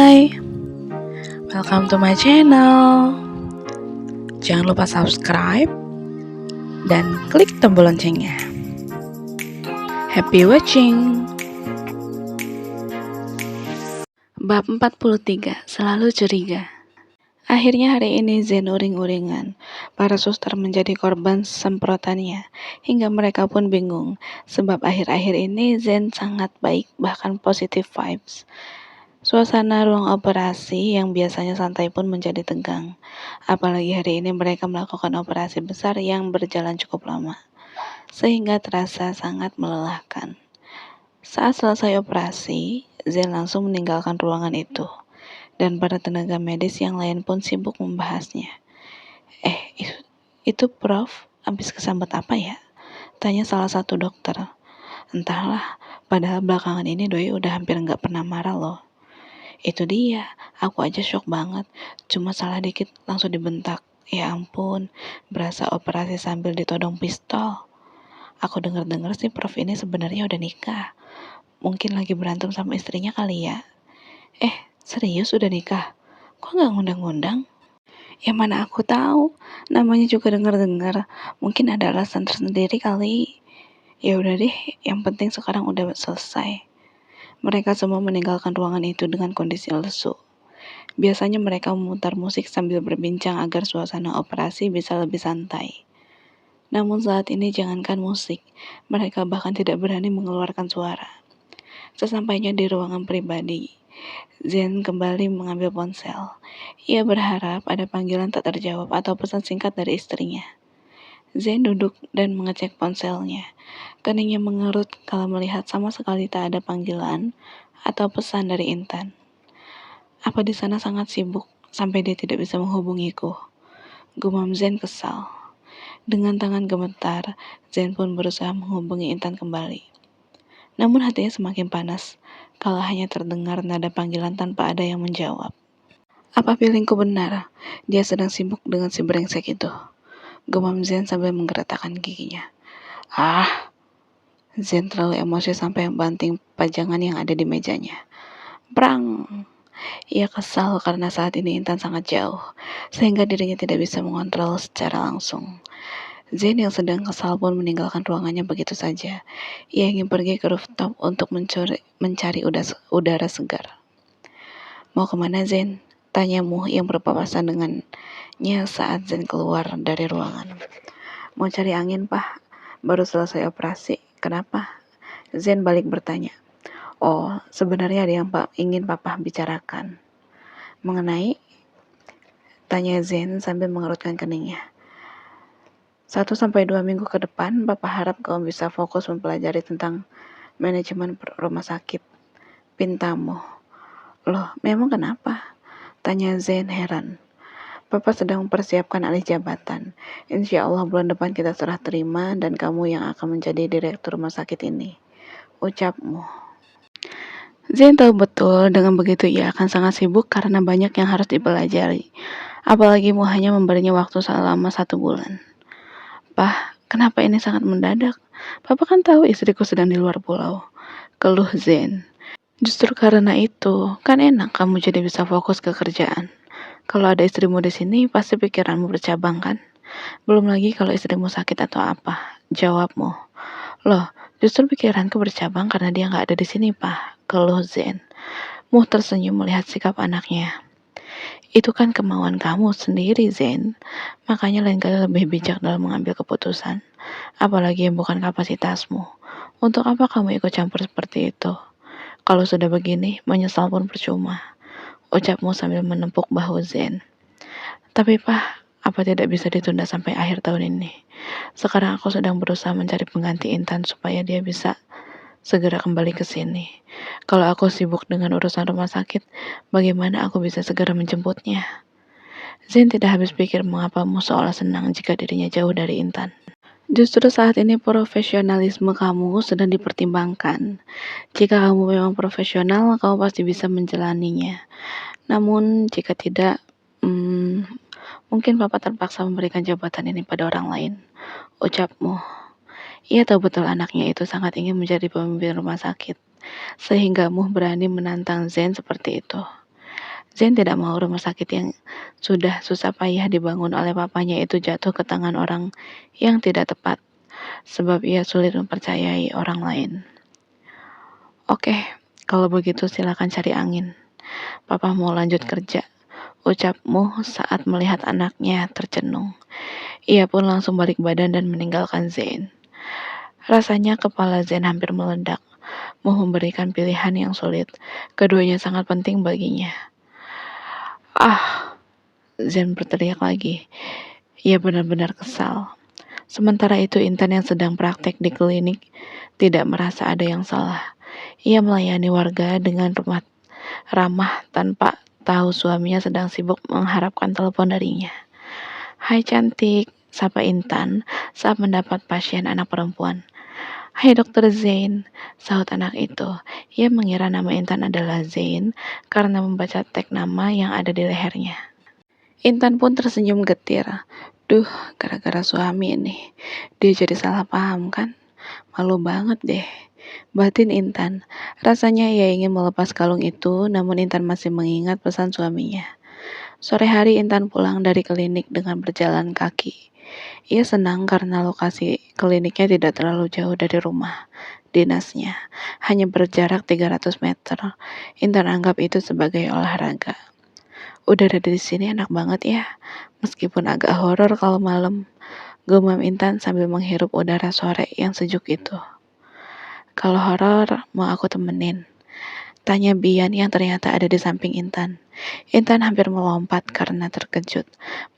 Hai, welcome to my channel. Jangan lupa subscribe dan klik tombol loncengnya. Happy watching. Bab 43, selalu curiga. Akhirnya hari ini Zen uring-uringan. Para suster menjadi korban semprotannya, hingga mereka pun bingung, sebab akhir-akhir ini Zen sangat baik, bahkan positive vibes. Suasana ruang operasi yang biasanya santai pun menjadi tegang. Apalagi hari ini mereka melakukan operasi besar yang berjalan cukup lama, sehingga terasa sangat melelahkan. Saat selesai operasi, Zen langsung meninggalkan ruangan itu, dan para tenaga medis yang lain pun sibuk membahasnya. Itu Prof, habis kesambet apa ya? Tanya salah satu dokter. Entahlah, padahal belakangan ini Doi udah hampir nggak pernah marah loh. Itu dia, aku aja shock banget, cuma salah dikit langsung dibentak. Ya ampun, berasa operasi sambil ditodong pistol. Aku denger-denger sih Prof ini sebenarnya udah nikah. Mungkin lagi berantem sama istrinya kali ya. Serius udah nikah? Kok nggak ngundang-ngundang? Ya mana aku tahu, namanya juga denger-dengar. Mungkin ada alasan tersendiri kali. Ya udah deh, yang penting sekarang udah selesai. Mereka semua meninggalkan ruangan itu dengan kondisi lesu. Biasanya mereka memutar musik sambil berbincang agar suasana operasi bisa lebih santai. Namun saat ini jangankan musik, mereka bahkan tidak berani mengeluarkan suara. Sesampainya di ruangan pribadi, Zen kembali mengambil ponsel. Ia berharap ada panggilan tak terjawab atau pesan singkat dari istrinya. Zen duduk dan mengecek ponselnya. Keningnya mengerut kalau melihat sama sekali tak ada panggilan atau pesan dari Intan. Apa di sana sangat sibuk sampai dia tidak bisa menghubungiku? Gumam Zen kesal. Dengan tangan gemetar, Zen pun berusaha menghubungi Intan kembali. Namun hatinya semakin panas kalau hanya terdengar nada panggilan tanpa ada yang menjawab. Apa feelingku benar? Dia sedang sibuk dengan si brengsek itu. Gumam Zen sambil menggeretakkan giginya. Zen terlalu emosi sampai membanting pajangan yang ada di mejanya. Prang! Ia kesal karena saat ini Intan sangat jauh, sehingga dirinya tidak bisa mengontrol secara langsung. Zen yang sedang kesal pun meninggalkan ruangannya begitu saja. Ia ingin pergi ke rooftop untuk mencari udara segar. Mau kemana Zen? Tanya Muh yang berpapasan dengannya saat Zen keluar dari ruangan. Mau cari angin, Pak. Baru selesai operasi. Kenapa? Zen balik bertanya. Oh, sebenarnya ada yang ingin Papa bicarakan. Mengenai? Tanya Zen sambil mengerutkan keningnya. 1-2 minggu ke depan, Papa harap kamu bisa fokus mempelajari tentang manajemen rumah sakit. Pintamu. Loh, memang kenapa? Tanya Zen heran. Papa sedang mempersiapkan alih jabatan. Insya Allah bulan depan kita serah terima dan kamu yang akan menjadi direktur rumah sakit ini. Ucapmu. Zen tahu betul dengan begitu ia akan sangat sibuk karena banyak yang harus dipelajari. Apalagi Mu hanya memberinya waktu selama 1 bulan. Pah, kenapa ini sangat mendadak? Papa kan tahu istriku sedang di luar pulau. Keluh Zen. Justru karena itu, kan enak kamu jadi bisa fokus ke kerjaan. Kalau ada istrimu di sini, pasti pikiranmu bercabang kan? Belum lagi kalau istrimu sakit atau apa. Jawabmu. Loh, justru pikiranku bercabang karena dia nggak ada di sini, Pak. Keluh Zen. Muh tersenyum melihat sikap anaknya. Itu kan kemauan kamu sendiri, Zen. Makanya lain kali lebih bijak dalam mengambil keputusan. Apalagi yang bukan kapasitasmu. Untuk apa kamu ikut campur seperti itu? Kalau sudah begini, menyesal pun percuma. Ucapmu sambil menepuk bahu Zen. Tapi Pak, apa tidak bisa ditunda sampai akhir tahun ini? Sekarang aku sedang berusaha mencari pengganti Intan supaya dia bisa segera kembali ke sini. Kalau aku sibuk dengan urusan rumah sakit, bagaimana aku bisa segera menjemputnya? Zen tidak habis pikir mengapa Mu seolah senang jika dirinya jauh dari Intan. Justru saat ini profesionalisme kamu sedang dipertimbangkan. Jika kamu memang profesional, kamu pasti bisa menjalaninya. Namun jika tidak, mungkin Papa terpaksa memberikan jabatan ini pada orang lain. Ucapmu. Ia tahu betul anaknya itu sangat ingin menjadi pemimpin rumah sakit, sehingga Muh berani menantang Zen seperti itu. Zain tidak mau rumah sakit yang sudah susah payah dibangun oleh papanya itu jatuh ke tangan orang yang tidak tepat, sebab ia sulit mempercayai orang lain. Oke, kalau begitu silakan cari angin. Papa mau lanjut kerja, ucapmu saat melihat anaknya tercenung. Ia pun langsung balik badan dan meninggalkan Zain. Rasanya kepala Zain hampir meledak, mau memberikan pilihan yang sulit. Keduanya sangat penting baginya. Ah, Zain berteriak lagi. Ia benar-benar kesal. Sementara itu Intan yang sedang praktek di klinik tidak merasa ada yang salah. Ia melayani warga dengan ramah tanpa tahu suaminya sedang sibuk mengharapkan telepon darinya. Hai cantik, sapa Intan saat mendapat pasien anak perempuan. Hai dokter Zain, sahut anak itu. Ia mengira nama Intan adalah Zain karena membaca tag nama yang ada di lehernya. Intan pun tersenyum getir. Duh, gara-gara suami ini. Dia jadi salah paham kan? Malu banget deh. Batin Intan. Rasanya ia ingin melepas kalung itu, namun Intan masih mengingat pesan suaminya. Sore hari Intan pulang dari klinik dengan berjalan kaki. Ia senang karena lokasi kliniknya tidak terlalu jauh dari rumah dinasnya, hanya berjarak 300 meter. Intan anggap itu sebagai olahraga. Udara di sini enak banget ya, meskipun agak horor kalau malam. Gumam Intan sambil menghirup udara sore yang sejuk itu. Kalau horor, mau aku temenin? Tanya Bian yang ternyata ada di samping Intan. Intan hampir melompat karena terkejut.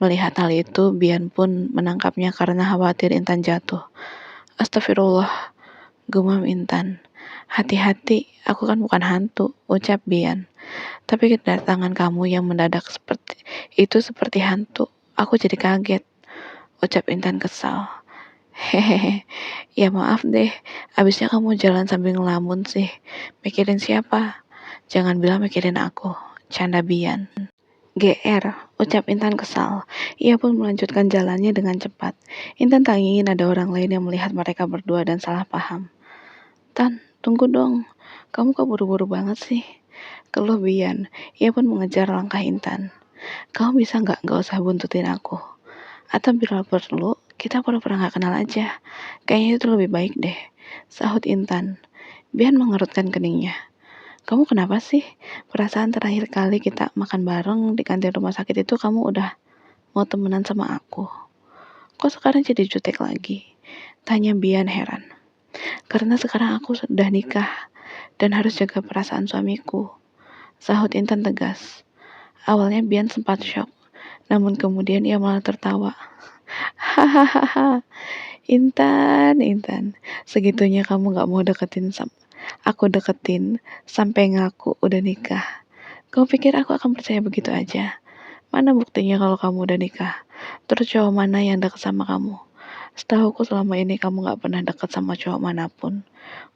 Melihat hal itu, Bian pun menangkapnya karena khawatir Intan jatuh. Astagfirullah, gumam Intan. Hati-hati, aku kan bukan hantu, ucap Bian. Tapi kedatangan kamu yang mendadak seperti hantu. Aku jadi kaget, ucap Intan kesal. Hehehe, ya maaf deh, abisnya kamu jalan sambil ngelamun sih. Mikirin siapa? Jangan bilang mikirin aku, canda Bian. GR, ucap Intan kesal. Ia pun melanjutkan jalannya dengan cepat. Intan tak ingin ada orang lain yang melihat mereka berdua dan salah paham. Tan, tunggu dong. Kamu kok buru-buru banget sih? Keluh Bian. Ia pun mengejar langkah Intan. Kamu bisa nggak usah buntutin aku? Atau bila perlu, kita pura-pura gak kenal aja. Kayaknya itu lebih baik deh, sahut Intan. Bian mengerutkan keningnya. Kamu kenapa sih? Perasaan terakhir kali kita makan bareng di kantin rumah sakit itu kamu udah mau temenan sama aku. Kok sekarang jadi jutek lagi? Tanya Bian heran. Karena sekarang aku sudah nikah dan harus jaga perasaan suamiku, sahut Intan tegas. Awalnya Bian sempat shock, namun kemudian ia malah tertawa. Hahaha, Intan, segitunya kamu gak mau aku deketin sampai ngaku udah nikah. Kau pikir aku akan percaya begitu aja? Mana buktinya kalau kamu udah nikah? Terus cowok mana yang deket sama kamu? Setahuku selama ini kamu gak pernah deket sama cowok manapun,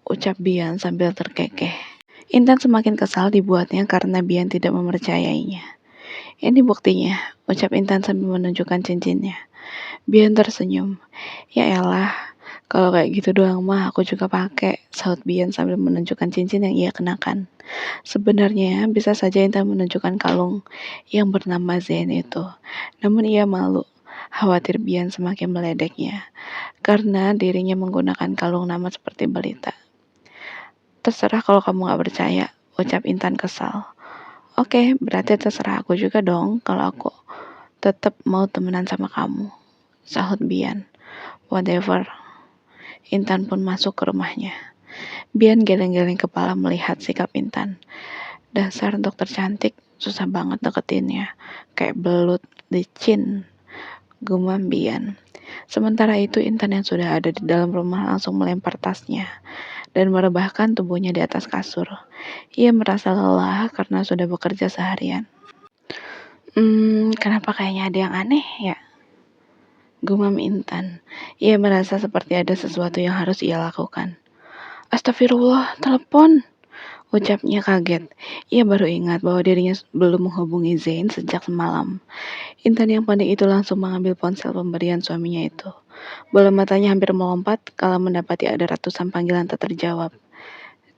ucap Bian sambil terkekeh. Intan semakin kesal dibuatnya karena Bian tidak mempercayainya. Ini buktinya, ucap Intan sambil menunjukkan cincinnya. Bian tersenyum. Ya elah, kalau kayak gitu doang mah aku juga pakai, sahut Bian sambil menunjukkan cincin yang ia kenakan. Sebenarnya bisa saja Intan menunjukkan kalung yang bernama Zain itu. Namun ia malu, khawatir Bian semakin meledeknya, karena dirinya menggunakan kalung nama seperti balita. Terserah kalau kamu gak percaya, ucap Intan kesal. Oke, berarti terserah aku juga dong kalau aku tetap mau temenan sama kamu, sahut Bian. Whatever. Intan pun masuk ke rumahnya. Bian geleng-geleng kepala melihat sikap Intan. Dasar dokter cantik, susah banget deketinnya. Kayak belut licin, gumam Bian. Sementara itu Intan yang sudah ada di dalam rumah langsung melempar tasnya dan merebahkan tubuhnya di atas kasur. Ia merasa lelah karena sudah bekerja seharian. Kenapa kayaknya ada yang aneh ya? Gumam Intan. Ia merasa seperti ada sesuatu yang harus ia lakukan. Astagfirullah, telepon, ucapnya kaget. Ia baru ingat bahwa dirinya belum menghubungi Zain sejak semalam. Intan yang panik itu langsung mengambil ponsel pemberian suaminya itu. Bola matanya hampir melompat kala mendapati ada ratusan panggilan tak terjawab.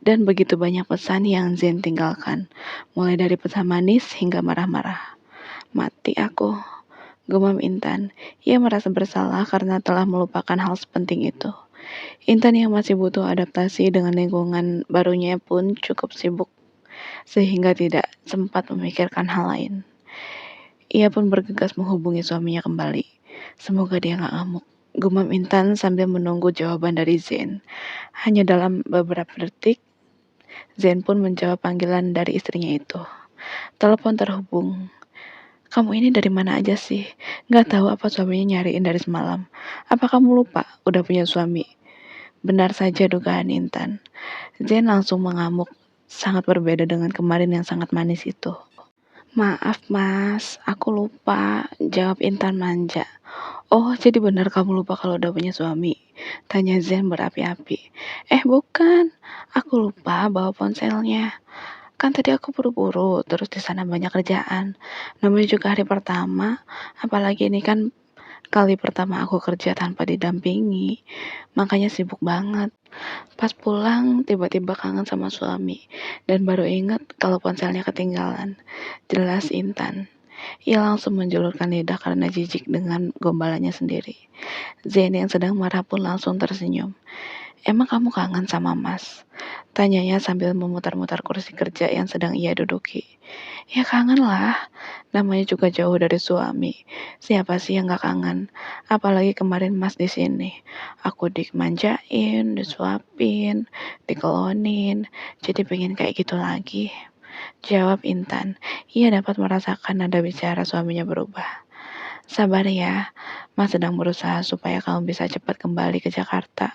Dan begitu banyak pesan yang Zen tinggalkan, mulai dari pesan manis hingga marah-marah. Mati aku, gumam Intan. Ia merasa bersalah karena telah melupakan hal sepenting itu. Intan yang masih butuh adaptasi dengan lingkungan barunya pun cukup sibuk sehingga tidak sempat memikirkan hal lain. Ia pun bergegas menghubungi suaminya kembali. Semoga dia gak ngamuk. Gumam Intan sambil menunggu jawaban dari Zen. Hanya dalam beberapa detik, Zen pun menjawab panggilan dari istrinya itu. Telepon terhubung. Kamu ini dari mana aja sih? Gak tahu apa suaminya nyariin dari semalam. Apa kamu lupa udah punya suami? Benar saja dugaan Intan. Zen langsung mengamuk. Sangat berbeda dengan kemarin yang sangat manis itu. Maaf mas, aku lupa, jawab Intan manja. Oh, jadi benar kamu lupa kalau udah punya suami? Tanya Zen berapi-api. Bukan, aku lupa bawa ponselnya. Kan tadi aku buru-buru, terus di sana banyak kerjaan. Namanya juga hari pertama, apalagi ini kan kali pertama aku kerja tanpa didampingi. Makanya sibuk banget. Pas pulang, tiba-tiba kangen sama suami. Dan baru ingat kalau ponselnya ketinggalan. Jelas Intan. Ia langsung menjulurkan lidah karena jijik dengan gombalannya sendiri. Zain yang sedang marah pun langsung tersenyum. Emang kamu kangen sama mas? Tanyanya sambil memutar-mutar kursi kerja yang sedang ia duduki. Ya kangen lah, namanya juga jauh dari suami. Siapa sih yang gak kangen? Apalagi kemarin mas di sini. Aku dimanjain, disuapin, dikelonin, jadi pengen kayak gitu lagi. Jawab Intan. Ia dapat merasakan nada bicara suaminya berubah. Sabar ya, mas sedang berusaha supaya kamu bisa cepat kembali ke Jakarta.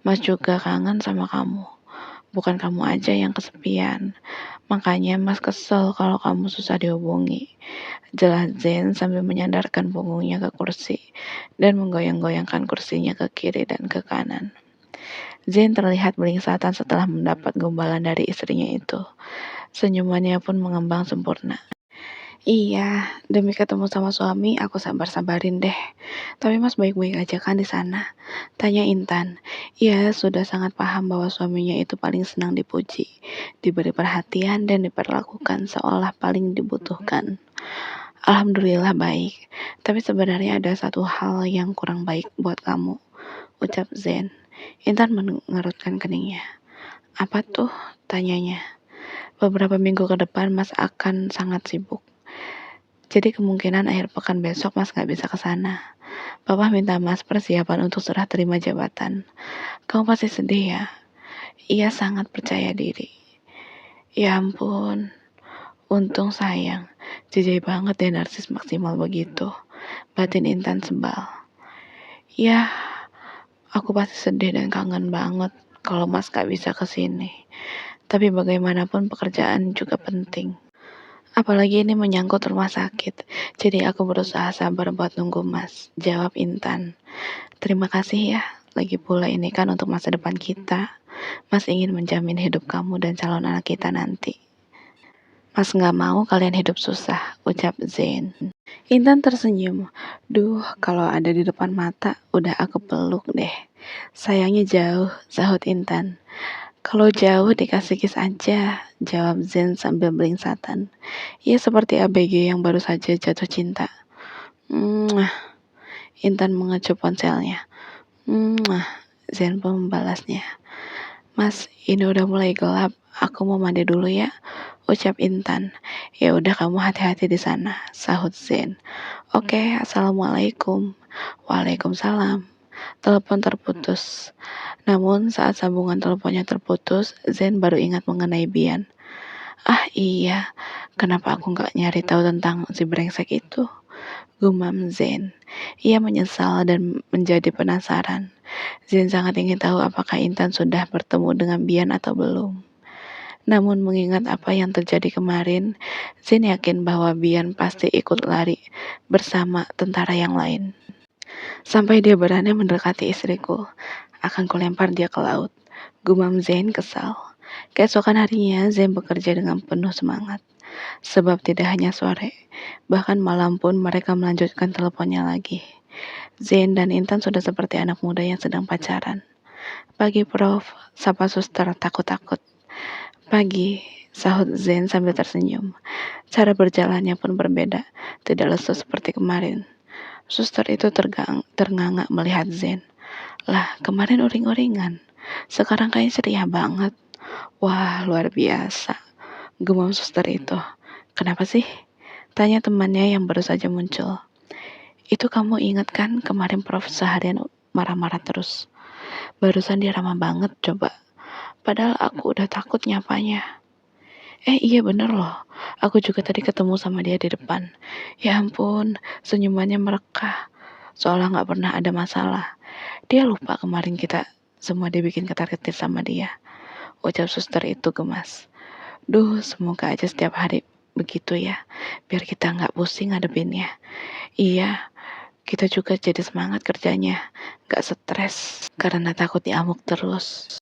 Mas juga kangen sama kamu. Bukan kamu aja yang kesepian. Makanya mas kesel kalau kamu susah dihubungi. Jelas Zen sambil menyandarkan punggungnya ke kursi dan menggoyang-goyangkan kursinya ke kiri dan ke kanan. Zen terlihat belingsatan setelah mendapat gombalan dari istrinya itu. Senyumannya pun mengembang sempurna. Iya, demi ketemu sama suami aku sabar-sabarin deh. Tapi mas baik-baik aja kan di sana? Tanya Intan. Ia sudah sangat paham bahwa suaminya itu paling senang dipuji, diberi perhatian dan diperlakukan seolah paling dibutuhkan. Alhamdulillah baik, tapi sebenarnya ada satu hal yang kurang baik buat kamu, ucap Zen. Intan mengerutkan keningnya. Apa tuh? Tanyanya. Beberapa minggu ke depan mas akan sangat sibuk. Jadi kemungkinan akhir pekan besok mas gak bisa ke sana. Papa minta mas persiapan untuk serah terima jabatan. Kamu pasti sedih ya? Ia sangat percaya diri. Ya ampun, untung sayang. Jijai banget deh narsis maksimal begitu. Batin Intan sebal. Ya, aku pasti sedih dan kangen banget kalau mas gak bisa ke sini. Tapi bagaimanapun pekerjaan juga penting. Apalagi ini menyangkut rumah sakit, jadi aku berusaha sabar buat nunggu mas, jawab Intan. Terima kasih ya, lagi pula ini kan untuk masa depan kita. Mas ingin menjamin hidup kamu dan calon anak kita nanti. Mas gak mau kalian hidup susah, ucap Zain. Intan tersenyum. Duh, kalau ada di depan mata, udah aku peluk deh. Sayangnya jauh, sahut Intan. Kalau jauh dikasih kiss aja, jawab Zen sambil belingsatan. Ia seperti ABG yang baru saja jatuh cinta. Mwah. Intan mengecup ponselnya. Mwah. Zen pun membalasnya. Mas, ini udah mulai gelap. Aku mau mandi dulu ya, ucap Intan. Ya udah kamu hati-hati di sana, sahut Zen. Oke, assalamualaikum. Waalaikumsalam. Telepon terputus. Namun saat sambungan teleponnya terputus, Zen baru ingat mengenai Bian. Ah iya, kenapa aku gak nyari tahu tentang si brengsek itu? Gumam Zen. Ia menyesal dan menjadi penasaran. Zen sangat ingin tahu apakah Intan sudah bertemu dengan Bian atau belum. Namun mengingat apa yang terjadi kemarin, Zen yakin bahwa Bian pasti ikut lari bersama tentara yang lain. Sampai dia berani mendekati istriku, akan kulempar dia ke laut. Gumam Zain kesal. Keesokan harinya, Zain bekerja dengan penuh semangat. Sebab tidak hanya sore, bahkan malam pun mereka melanjutkan teleponnya lagi. Zain dan Intan sudah seperti anak muda yang sedang pacaran. Pagi Prof, sapa suster takut-takut. Pagi, sahut Zen sambil tersenyum. Cara berjalannya pun berbeda, tidak lesu seperti kemarin. Suster itu ternganga melihat Zen. Lah, kemarin uring-uringan. Sekarang kayaknya ceria banget. Wah, luar biasa. Gumam suster itu. Kenapa sih? Tanya temannya yang baru saja muncul. Itu kamu ingat kan kemarin Prof seharian marah-marah terus. Barusan dia ramah banget coba. Padahal aku udah takut nyapanya. Iya bener loh. Aku juga tadi ketemu sama dia di depan. Ya ampun, senyumannya merekah. Seolah gak pernah ada masalah. Dia lupa kemarin kita semua dibikin ketar-ketir sama dia. Ucap suster itu gemas. Duh, semoga aja setiap hari begitu ya. Biar kita gak pusing ngadepinnya. Iya, kita juga jadi semangat kerjanya. Gak stres karena takut diamuk terus.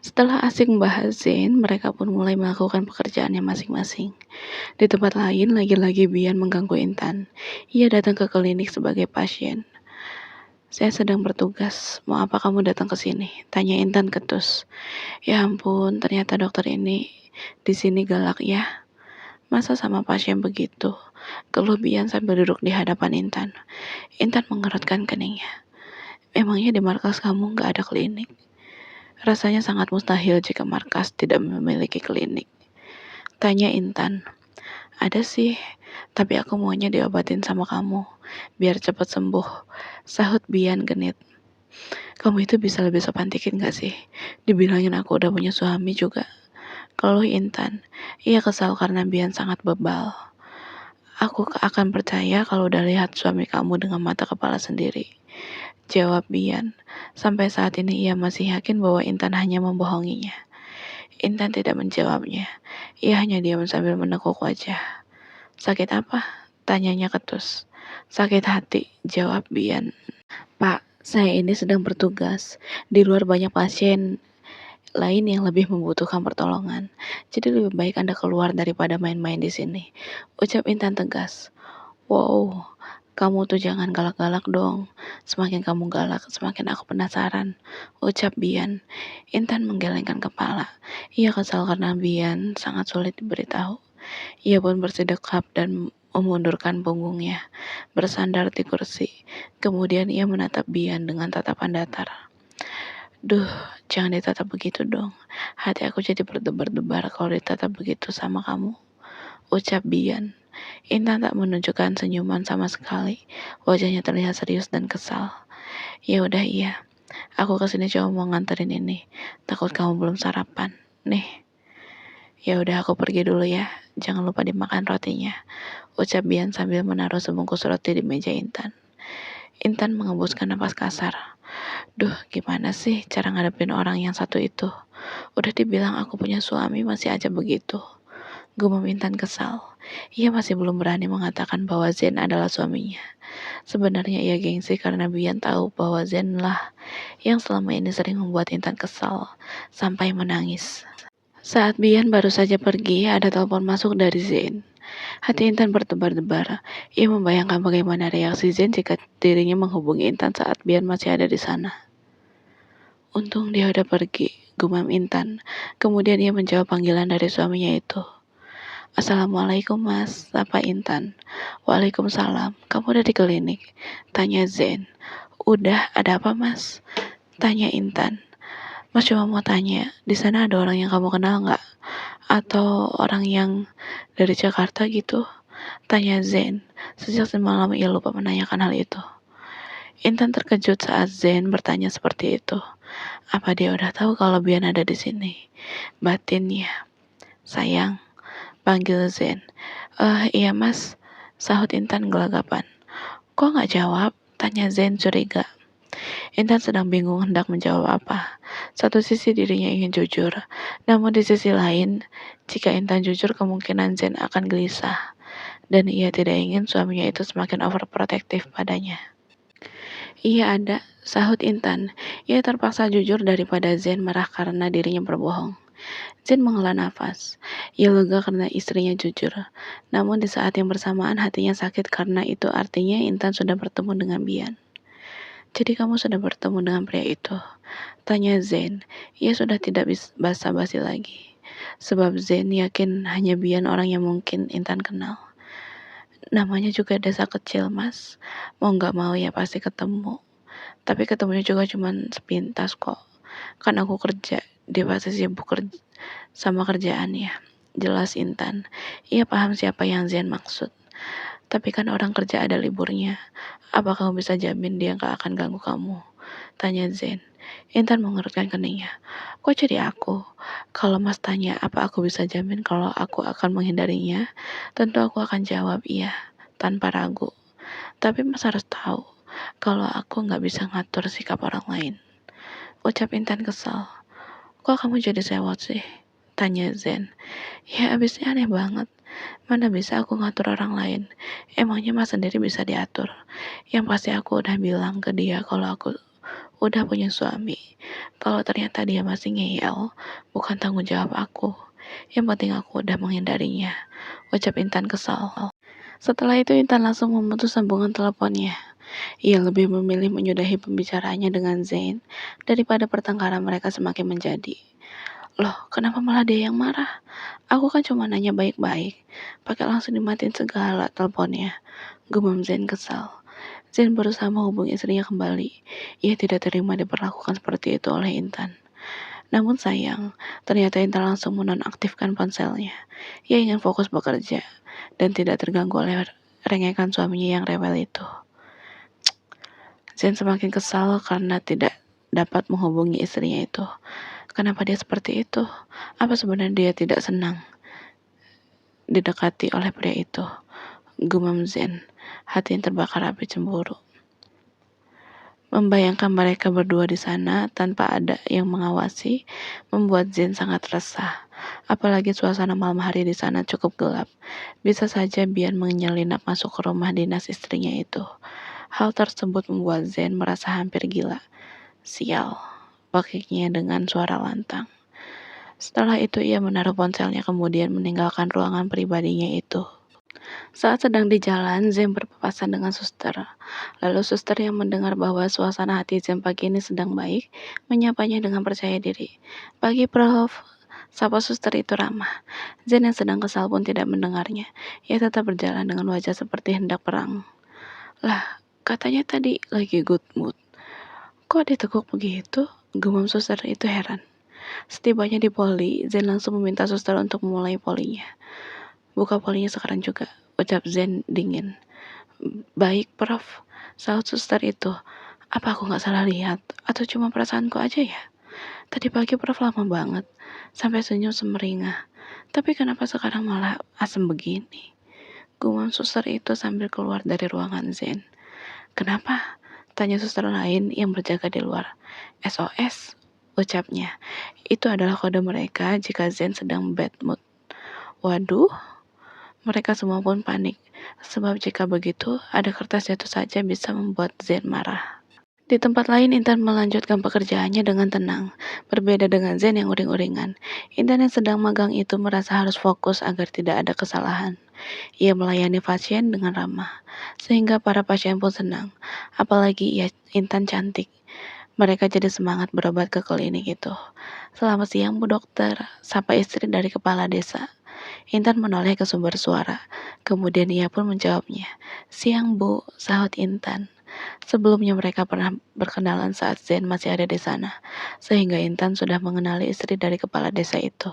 Setelah asik membahas Zen, mereka pun mulai melakukan pekerjaannya masing-masing. Di tempat lain, lagi-lagi Bian mengganggu Intan. Ia datang ke klinik sebagai pasien. Saya sedang bertugas, mau apa kamu datang ke sini? Tanya Intan ketus. Ya ampun, ternyata dokter ini di sini galak ya. Masa sama pasien begitu? Keluh Bian sambil duduk di hadapan Intan. Intan mengerutkan keningnya. Emangnya di markas kamu gak ada klinik? Rasanya sangat mustahil jika markas tidak memiliki klinik. Tanya Intan. Ada sih, tapi aku maunya diobatin sama kamu, biar cepat sembuh. Sahut Bian genit. Kamu itu bisa lebih sopan dikit gak sih? Dibilangin aku udah punya suami juga. Keluh Intan. Ia kesal karena Bian sangat bebal. Aku akan percaya kalau udah lihat suami kamu dengan mata kepala sendiri. Jawab Bian. Sampai saat ini ia masih yakin bahwa Intan hanya membohonginya. Intan tidak menjawabnya. Ia hanya diam sambil menekuk wajah. Sakit apa? Tanyanya ketus. Sakit hati, jawab Bian. Pak, saya ini sedang bertugas. Di luar banyak pasien lain yang lebih membutuhkan pertolongan. Jadi lebih baik Anda keluar daripada main-main di sini. Ucap Intan tegas. Wow, kamu tuh jangan galak-galak dong. Semakin kamu galak, semakin aku penasaran. Ucap Bian. Intan menggelengkan kepala. Ia kesal karena Bian sangat sulit diberitahu. Ia pun bersedekap dan memundurkan punggungnya, bersandar di kursi. Kemudian ia menatap Bian dengan tatapan datar. Duh, jangan ditatap begitu dong. Hati aku jadi berdebar-debar kalau ditatap begitu sama kamu. Ucap Bian. Intan tak menunjukkan senyuman sama sekali. Wajahnya terlihat serius dan kesal. Ya udah iya. Aku kesini cuma mau nganterin ini. Takut kamu belum sarapan. Nih. Ya udah aku pergi dulu ya. Jangan lupa dimakan rotinya. Ucap Bian sambil menaruh sebungkus roti di meja Intan. Intan mengembuskan napas kasar. Duh, gimana sih cara ngadepin orang yang satu itu? Udah dibilang aku punya suami masih aja begitu. Gumam Intan kesal. Ia masih belum berani mengatakan bahwa Zen adalah suaminya. Sebenarnya ia gengsi karena Bian tahu bahwa Zen lah yang selama ini sering membuat Intan kesal sampai menangis. Saat Bian baru saja pergi, ada telepon masuk dari Zen. Hati Intan berdebar-debar. Ia membayangkan bagaimana reaksi Zen jika dirinya menghubungi Intan saat Bian masih ada di sana. Untung dia udah pergi, gumam Intan. Kemudian ia menjawab panggilan dari suaminya itu. Assalamualaikum mas, sapa Intan. Waalaikumsalam, kamu udah di klinik? Tanya Zen. Udah, ada apa mas? Tanya Intan. Mas cuma mau tanya, di sana ada orang yang kamu kenal nggak? Atau orang yang dari Jakarta gitu? Tanya Zen. Sejak semalam ia lupa menanyakan hal itu. Intan terkejut saat Zen bertanya seperti itu. Apa dia udah tahu kalau Bian ada di sini? Batinnya. Sayang, panggil Zen. Iya mas, sahut Intan gelagapan. Kok nggak jawab? Tanya Zen curiga. Intan sedang bingung hendak menjawab apa. Satu sisi dirinya ingin jujur, namun di sisi lain, jika Intan jujur kemungkinan Zen akan gelisah, dan ia tidak ingin suaminya itu semakin overprotektif padanya. Iya ada, sahut Intan. Ia terpaksa jujur daripada Zen marah karena dirinya berbohong. Zen menghela nafas. Ia lega karena istrinya jujur. Namun di saat yang bersamaan hatinya sakit karena itu artinya Intan sudah bertemu dengan Bian. Jadi kamu sudah bertemu dengan pria itu? Tanya Zain. Ia sudah tidak basa-basi lagi. Sebab Zain yakin hanya Bian orang yang mungkin Intan kenal. Namanya juga desa kecil, Mas. Mau nggak mau ya pasti ketemu. Tapi ketemunya juga cuman sepintas kok. Kan aku kerja, dia pasti sibuk sama kerjaannya. Jelas Intan. Ia paham siapa yang Zain maksud. Tapi kan orang kerja ada liburnya. Apa kamu bisa jamin dia nggak akan ganggu kamu? Tanya Zain. Intan mengerutkan keningnya. Kok jadi aku? Kalau Mas tanya apa aku bisa jamin kalau aku akan menghindarinya, tentu aku akan jawab iya, tanpa ragu. Tapi Mas harus tahu, kalau aku nggak bisa ngatur sikap orang lain. Ucap Intan kesal. Kok kamu jadi sewot sih? Tanya Zen. Ya abisnya aneh banget. Mana bisa aku ngatur orang lain? Emangnya Mas sendiri bisa diatur? Yang pasti aku udah bilang ke dia kalau aku udah punya suami. Kalau ternyata dia masih ngeyel, bukan tanggung jawab aku. Yang penting aku udah menghindarinya. Ucap Intan kesal. Setelah itu Intan langsung memutus sambungan teleponnya. Ia lebih memilih menyudahi pembicaraannya dengan Zain daripada pertengkaran mereka semakin menjadi. Loh, kenapa malah dia yang marah? Aku kan cuma nanya baik-baik. Pakai langsung dimatiin segala teleponnya. Gumam Zain kesal. Zain berusaha menghubungi istrinya kembali. Ia tidak terima diperlakukan seperti itu oleh Intan. Namun sayang, ternyata Intan langsung menonaktifkan ponselnya. Ia ingin fokus bekerja dan tidak terganggu oleh rengekan suaminya yang rewel itu. Zain semakin kesal karena tidak dapat menghubungi istrinya itu. Kenapa dia seperti itu? Apa sebenarnya dia tidak senang didekati oleh pria itu? Gumam Zain, hati yang terbakar api cemburu. Membayangkan mereka berdua di sana tanpa ada yang mengawasi membuat Zain sangat resah. Apalagi suasana malam hari di sana cukup gelap. Bisa saja Bian menyelinap masuk ke rumah dinas istrinya itu. Hal tersebut membuat Zain merasa hampir gila. Sial, pakiknya dengan suara lantang. Setelah itu ia menaruh ponselnya kemudian meninggalkan ruangan pribadinya itu. Saat sedang di jalan, Zain berpapasan dengan suster. Lalu suster yang mendengar bahwa suasana hati Zain pagi ini sedang baik, menyapanya dengan percaya diri. Pagi Prof, sapa suster itu ramah. Zain yang sedang kesal pun tidak mendengarnya. Ia tetap berjalan dengan wajah seperti hendak perang. Lah, katanya tadi lagi good mood. Kok ditekuk begitu? Gumam suster itu heran. Setibanya di poli, Zain langsung meminta suster untuk memulai polinya. Buka polinya sekarang juga, ucap Zain dingin. Baik, Prof. Sahut suster itu. Apa aku nggak salah lihat? Atau cuma perasaanku aja ya? Tadi pagi Prof lama banget, sampai senyum semeringah. Tapi kenapa sekarang malah asem begini? Gumam suster itu sambil keluar dari ruangan Zain. Kenapa? Tanya suster lain yang berjaga di luar. SOS, ucapnya. Itu adalah kode mereka jika Zain sedang bad mood. Waduh, mereka semua pun panik. Sebab jika begitu, ada kertas jatuh saja bisa membuat Zain marah. Di tempat lain, Intan melanjutkan pekerjaannya dengan tenang. Berbeda dengan Zain yang uring-uringan. Intan yang sedang magang itu merasa harus fokus agar tidak ada kesalahan. Ia melayani pasien dengan ramah, sehingga para pasien pun senang. Apalagi Intan cantik. Mereka jadi semangat berobat ke klinik itu. Selamat siang Bu Dokter, sapa istri dari kepala desa. Intan menoleh ke sumber suara. Kemudian ia pun menjawabnya. Siang Bu, sahut Intan. Sebelumnya mereka pernah berkenalan saat Zain masih ada di sana, sehingga Intan sudah mengenali istri dari kepala desa itu.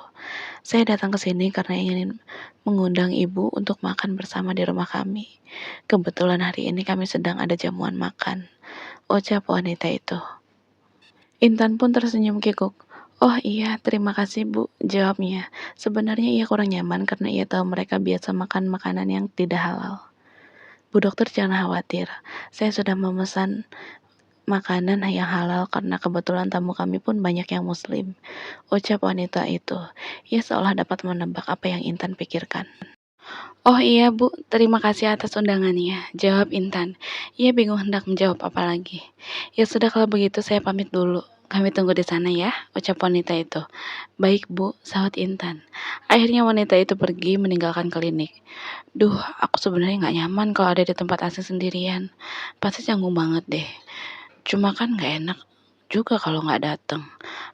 Saya datang ke sini karena ingin mengundang ibu untuk makan bersama di rumah kami. Kebetulan hari ini kami sedang ada jamuan makan, ucap wanita itu. Intan pun tersenyum kikuk. Oh iya, terima kasih Bu, jawabnya. Sebenarnya ia kurang nyaman karena ia tahu mereka biasa makan makanan yang tidak halal. Bu dokter jangan khawatir, saya sudah memesan makanan yang halal karena kebetulan tamu kami pun banyak yang muslim. Ucap wanita itu. Ia seolah dapat menebak apa yang Intan pikirkan. Oh iya Bu, terima kasih atas undangannya, jawab Intan. Ia bingung hendak menjawab apa lagi. Ya sudah kalau begitu saya pamit dulu. Kami tunggu di sana ya, ucap wanita itu. Baik Bu, sahut Intan. Akhirnya wanita itu pergi meninggalkan klinik. Duh, aku sebenarnya nggak nyaman kalau ada di tempat asing sendirian. Pasti canggung banget deh. Cuma kan nggak enak. juga kalau nggak datang.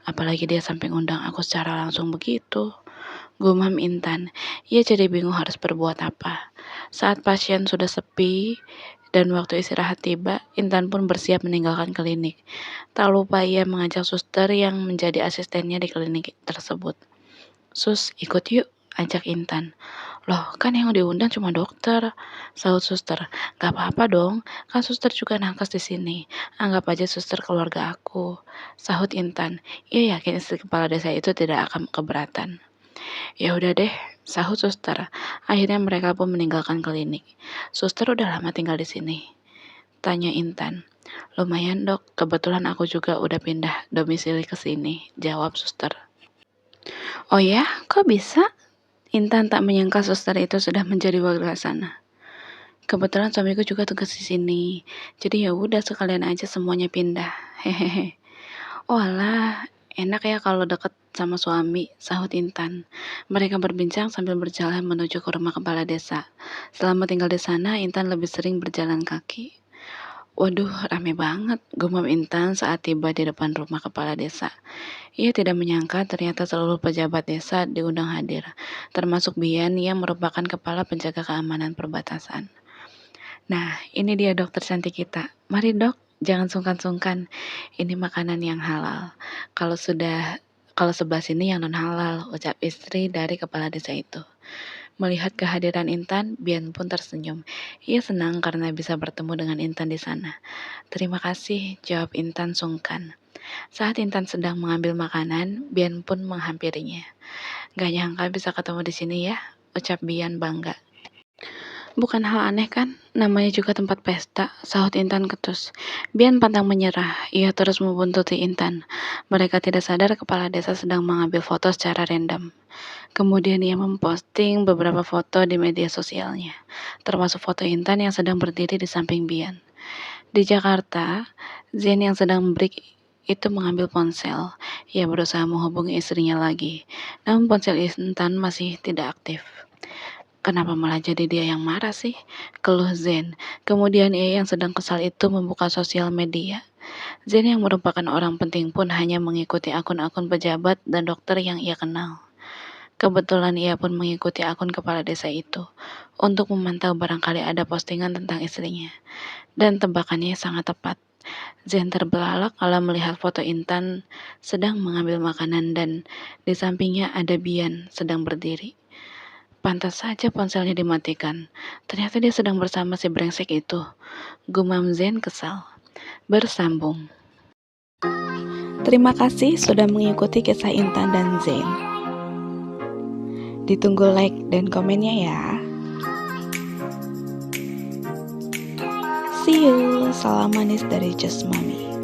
Apalagi dia sampai ngundang aku secara langsung begitu. Gumam Intan. Ia jadi bingung harus berbuat apa. Saat pasien sudah sepi dan waktu istirahat tiba, Intan pun bersiap meninggalkan klinik. Tak lupa ia mengajak suster yang menjadi asistennya di klinik tersebut. Sus, ikut yuk, ajak Intan. Loh, kan yang diundang cuma dokter, sahut suster. Gak apa-apa dong, kan suster juga nakes di sini. Anggap aja suster keluarga aku, sahut Intan. Ia yakin istri kepala desa itu tidak akan keberatan. Ya udah deh, sahut suster. Akhirnya mereka pun meninggalkan klinik. Suster udah lama tinggal di sini, tanya Intan. Lumayan dok, kebetulan aku juga udah pindah domisili ke sini, jawab suster. Oh ya, kok bisa? Intan tak menyangka suster itu sudah menjadi warga sana. Kebetulan suamiku juga tugas di sini, jadi ya udah sekalian aja semuanya pindah. Hehehe. Oh alah, enak ya kalau deket sama suami, sahut Intan. Mereka berbincang sambil berjalan menuju ke rumah kepala desa. Selama tinggal di sana, Intan lebih sering berjalan kaki. Waduh, rame banget, gumam Intan saat tiba di depan rumah kepala desa. Ia tidak menyangka ternyata seluruh pejabat desa diundang hadir, termasuk Bian yang merupakan kepala penjaga keamanan perbatasan. Nah, ini dia dokter cantik kita. Mari dok, jangan sungkan-sungkan. Ini makanan yang halal. Kalau sebelah sini yang non halal, ucap istri dari kepala desa itu. Melihat kehadiran Intan, Bian pun tersenyum. Ia senang karena bisa bertemu dengan Intan di sana. Terima kasih, jawab Intan sungkan. Saat Intan sedang mengambil makanan, Bian pun menghampirinya. Gak nyangka bisa ketemu di sini ya, ucap Bian bangga. Bukan hal aneh kan? Namanya juga tempat pesta, sahut Intan ketus. Bian pantang menyerah, ia terus membuntuti Intan. Mereka tidak sadar kepala desa sedang mengambil foto secara random. Kemudian ia memposting beberapa foto di media sosialnya, termasuk foto Intan yang sedang berdiri di samping Bian. Di Jakarta, Zen yang sedang break itu mengambil ponsel. Ia berusaha menghubungi istrinya lagi, namun ponsel Intan masih tidak aktif. Kenapa malah jadi dia yang marah sih? Keluh Zen. Kemudian ia yang sedang kesal itu membuka sosial media. Zen yang merupakan orang penting pun hanya mengikuti akun-akun pejabat dan dokter yang ia kenal. Kebetulan ia pun mengikuti akun kepala desa itu untuk memantau barangkali ada postingan tentang istrinya. Dan tebakannya sangat tepat. Zen terbelalak kalau melihat foto Intan sedang mengambil makanan dan di sampingnya ada Bian sedang berdiri. Pantas saja ponselnya dimatikan. Ternyata dia sedang bersama si brengsek itu. Gumam Zen kesal. Bersambung. Terima kasih sudah mengikuti kisah Intan dan Zen. Ditunggu like dan komennya ya. See you. Salam manis dari Just Mommy.